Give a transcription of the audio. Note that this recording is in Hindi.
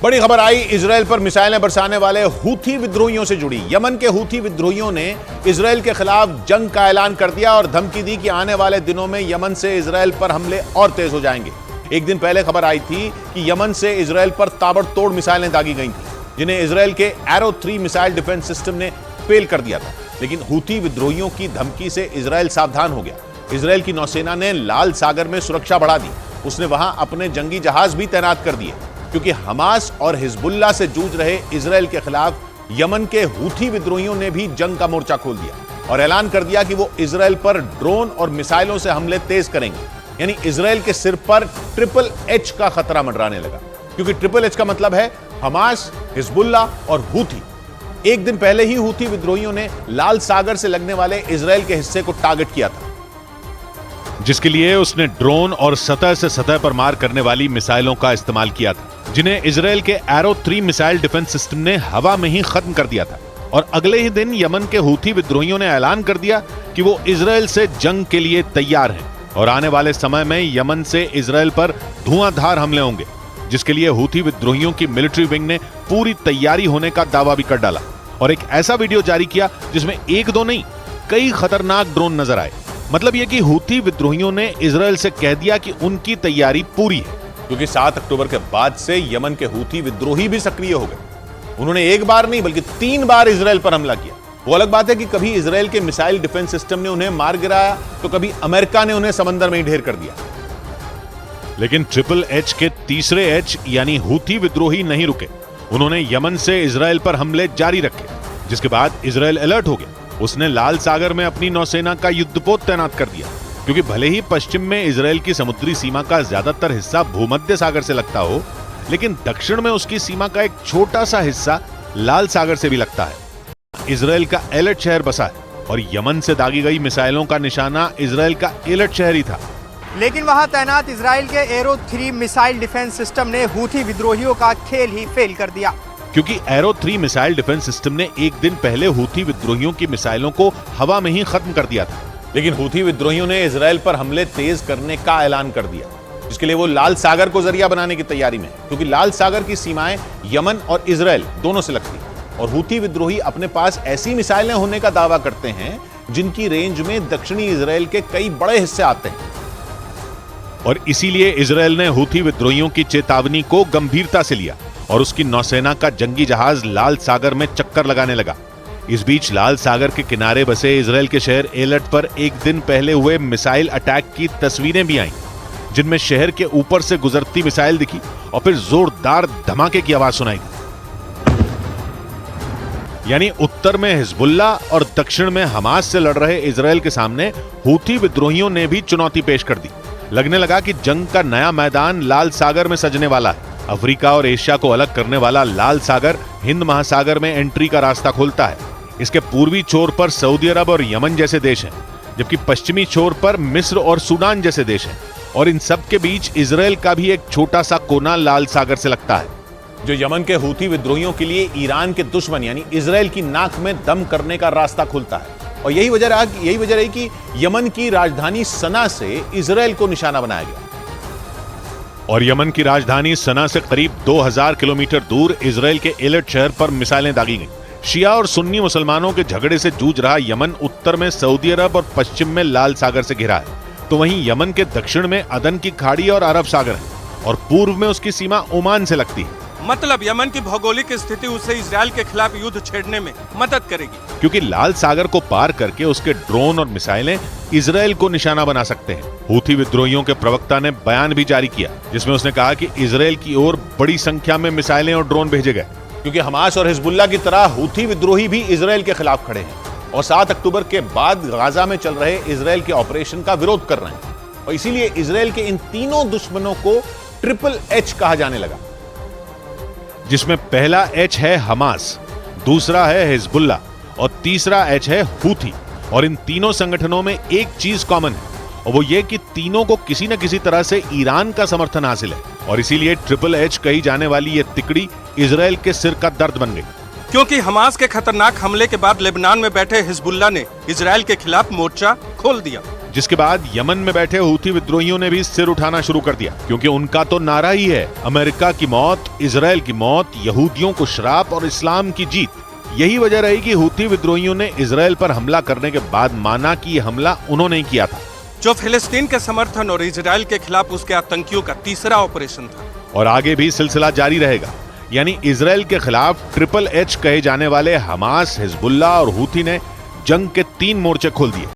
बड़ी खबर आई इजराइल पर मिसाइलें बरसाने वाले हूथी विद्रोहियों से जुड़ी। यमन के हूथी विद्रोहियों ने इजराइल के खिलाफ जंग का ऐलान कर दिया और धमकी दी कि आने वाले दिनों में यमन से इजराइल पर हमले और तेज हो जाएंगे। एक दिन पहले खबर आई थी कि यमन से इजराइल पर ताबड़तोड़ मिसाइलें दागी गई थी, जिन्हें इजराइल के एरो 3 मिसाइल डिफेंस सिस्टम ने फेल कर दिया था। लेकिन हूथी विद्रोहियों की धमकी से इजराइल सावधान हो गया। इजराइल की नौसेना ने लाल सागर में सुरक्षा बढ़ा दी। उसने वहां अपने जंगी जहाज भी तैनात कर दिए, क्योंकि हमास और हिजबुल्लाह से जूझ रहे इजराइल के खिलाफ यमन के हूथी विद्रोहियों ने भी जंग का मोर्चा खोल दिया और ऐलान कर दिया कि वो इजराइल पर ड्रोन और मिसाइलों से हमले तेज करेंगे। यानी इजराइल के सिर पर ट्रिपल एच का खतरा मंडराने लगा, क्योंकि ट्रिपल एच का मतलब है हमास, हिजबुल्लाह और हूथी। एक दिन पहले ही हूथी विद्रोहियों ने लाल सागर से लगने वाले इजराइल के हिस्से को टारगेट किया था, जिसके लिए उसने ड्रोन और सतह से सतह पर मार करने वाली मिसाइलों का इस्तेमाल किया था, जिन्हें इजराइल के एरो 3 मिसाइल डिफेंस सिस्टम ने हवा में ही खत्म कर दिया था। और अगले ही दिन यमन के हूथी विद्रोहियों ने ऐलान कर दिया कि वो इजराइल से जंग के लिए तैयार हैं और आने वाले समय में यमन से इजराइल पर धुआंधार हमले होंगे, जिसके लिए हूथी विद्रोहियों की मिलिट्री विंग ने पूरी तैयारी होने का दावा भी कर डाला और एक ऐसा वीडियो जारी किया जिसमें एक दो नहीं कई खतरनाक ड्रोन नजर आए। मतलब यह कि हूथी विद्रोहियों ने इजराइल से कह दिया कि उनकी तैयारी पूरी है, क्योंकि 7 अक्टूबर के बाद से यमन के हूथी विद्रोही भी सक्रिय हो गए। उन्होंने एक बार नहीं बल्कि 3 बार इजराइल पर हमला किया। वो अलग बात है कि कभी इजराइल के मिसाइल डिफेंस सिस्टम ने उन्हें मार गिराया, तो कभी अमेरिका ने उन्हें समंदर में ही ढेर कर दिया। लेकिन ट्रिपल एच के तीसरे एच यानी हूथी विद्रोही नहीं रुके। उन्होंने यमन से इजराइल पर हमले जारी रखे, जिसके बाद इजराइल अलर्ट हो गया। उसने लाल सागर में अपनी नौसेना का युद्धपोत तैनात कर दिया, क्योंकि भले ही पश्चिम में इजराइल की समुद्री सीमा का ज्यादातर हिस्सा भूमध्य सागर से लगता हो, लेकिन दक्षिण में उसकी सीमा का एक छोटा सा हिस्सा लाल सागर से भी लगता है। इजराइल का एलर्ट शहर बसा है और यमन से दागी गई मिसाइलों का निशाना इजराइल का एलर्ट शहर ही था। लेकिन वहां तैनात इजराइल के एरो 3 मिसाइल डिफेंस सिस्टम ने हूथी विद्रोहियों का खेल ही फेल कर दिया, क्योंकि एरो 3 मिसाइल डिफेंस सिस्टम ने एक दिन पहले हूथी विद्रोहियों की मिसाइलों को हवा में ही खत्म कर दिया था। लेकिन हूथी विद्रोहियों ने इजराइल पर हमले तेज करने का ऐलान कर दिया, जिसके लिए वो लाल सागर को जरिया बनाने की तैयारी में है, क्योंकि लाल सागर की सीमाएं यमन और इजराइल दोनों से लगती हैं। और हूथी विद्रोही अपने पास ऐसी मिसाइलें होने का दावा करते हैं जिनकी रेंज में दक्षिणी इजराइल के कई बड़े हिस्से आते हैं। और इसीलिए इजराइल ने हूथी विद्रोहियों की चेतावनी को गंभीरता से लिया और उसकी नौसेना का जंगी जहाज लाल सागर में चक्कर लगाने लगा। इस बीच लाल सागर के किनारे बसे इजराइल के शहर एलट पर एक दिन पहले हुए मिसाइल अटैक की तस्वीरें भी आईं, जिनमें शहर के ऊपर से गुजरती मिसाइल दिखी और फिर जोरदार धमाके की आवाज सुनाई दी। यानी उत्तर में हिजबुल्लाह और दक्षिण में हमास से लड़ रहे इजराइल के सामने हूथी विद्रोहियों ने भी चुनौती पेश कर दी। लगने लगा कि जंग का नया मैदान लाल सागर में सजने वाला है। अफ्रीका और एशिया को अलग करने वाला लाल सागर हिंद महासागर में एंट्री का रास्ता खोलता है। इसके पूर्वी छोर पर सऊदी अरब और यमन जैसे देश हैं, जबकि पश्चिमी छोर पर मिस्र और सूडान जैसे देश हैं। और इन सब के बीच इजराइल का भी एक छोटा सा कोना लाल सागर से लगता है, जो यमन के हूथी विद्रोहियों के लिए ईरान के दुश्मन यानी इजराइल की नाक में दम करने का रास्ता खुलता है। और यही वजह रही कि यमन की राजधानी सना से इजराइल को निशाना बनाया गया। और यमन की राजधानी सना से करीब 2000 किलोमीटर दूर इजराइल के एलट शहर पर मिसाइलें दागी गईं। शिया और सुन्नी मुसलमानों के झगड़े से जूझ रहा यमन उत्तर में सऊदी अरब और पश्चिम में लाल सागर से घिरा है, तो वहीं यमन के दक्षिण में अदन की खाड़ी और अरब सागर है और पूर्व में उसकी सीमा ओमान से लगती है। मतलब यमन की भौगोलिक स्थिति उसे इजराइल के खिलाफ युद्ध छेड़ने में मदद करेगी, क्योंकि लाल सागर को पार करके उसके ड्रोन और मिसाइलें इजराइल को निशाना बना सकते हैं। हूथी विद्रोहियों के प्रवक्ता ने बयान भी जारी किया, जिसमें उसने कहा कि इजराइल की ओर बड़ी संख्या में मिसाइलें और ड्रोन भेजे गए, क्योंकि हमास और हिजबुल्लाह की तरह हूथी विद्रोही भी इजराइल के खिलाफ खड़े हैं और 7 अक्टूबर के बाद गाजा में चल रहे इजराइल के ऑपरेशन का विरोध कर रहे हैं। और इसीलिए इजराइल के इन तीनों दुश्मनों को ट्रिपल एच कहा जाने लगा, जिसमें पहला एच है हमास, दूसरा है हिजबुल्लाह और तीसरा एच है हूथी। और इन तीनों संगठनों में एक चीज कॉमन है, और वो ये कि तीनों को किसी न किसी तरह से ईरान का समर्थन हासिल है। और इसीलिए ट्रिपल एच कही जाने वाली ये तिकड़ी इजराइल के सिर का दर्द बन गई, क्योंकि हमास के खतरनाक हमले के बाद लेबनान में बैठे हिजबुल्लाह ने इजराइल के खिलाफ मोर्चा खोल दिया। जिसके बाद यमन में बैठे हूथी विद्रोहियों ने भी सिर उठाना शुरू कर दिया, क्योंकि उनका तो नारा ही है अमेरिका की मौत, इजराइल की मौत, यहूदियों को श्राप और इस्लाम की जीत। यही वजह रही कि हूथी विद्रोहियों ने इजराइल पर हमला करने के बाद माना कि यह हमला उन्होंने ही किया था, जो फिलिस्तीन के समर्थन और इजराइल के खिलाफ उसके आतंकियों का तीसरा ऑपरेशन था। और आगे भी सिलसिला जारी रहेगा। यानी इजराइल के खिलाफ ट्रिपल एच कहे जाने वाले हमास, हिजबुल्लाह और हूथी ने जंग के 3 मोर्चे खोल दिए।